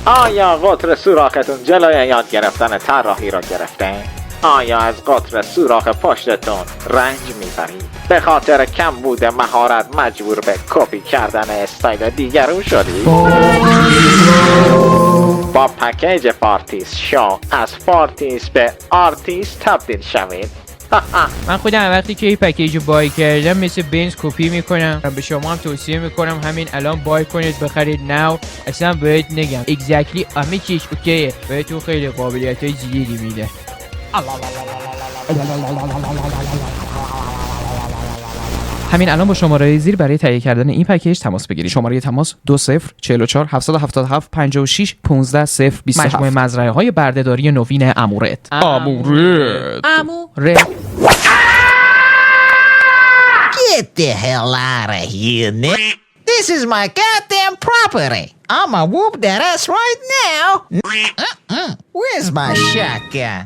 آیا قطر سوراختون جلوی یاد گرفتن طراحی را گرفته؟ آیا از قطر سوراخ پشتتون رنج میبرید؟ به خاطر کم بوده مهارت مجبور به کپی کردن استایل دیگرون شدید؟ با پکیج فارتیس شو از فارتیس به آرتیس تبدیل شوید. من خودم وقتی که این پکیج رو بای کردم مثل بنز کپی میکنم. به شما هم توصیه میکنم همین الان بای کنید، بخرید ناو. اصلا بهت نگم اگزکتلی همه چیز اوکیه، بهتون خیلی قابلیت های زیادی میده. همین الان با شماره زیر برای تهیه کردن این پکیج تماس بگیرید. شماره تماس 2044 777 56 15 027. مجموعه مزرعه های بردهداری نوین امورت. Get the hell out of here, Nick. This is my goddamn property. I'ma whoop that ass right now. Where's my shotgun?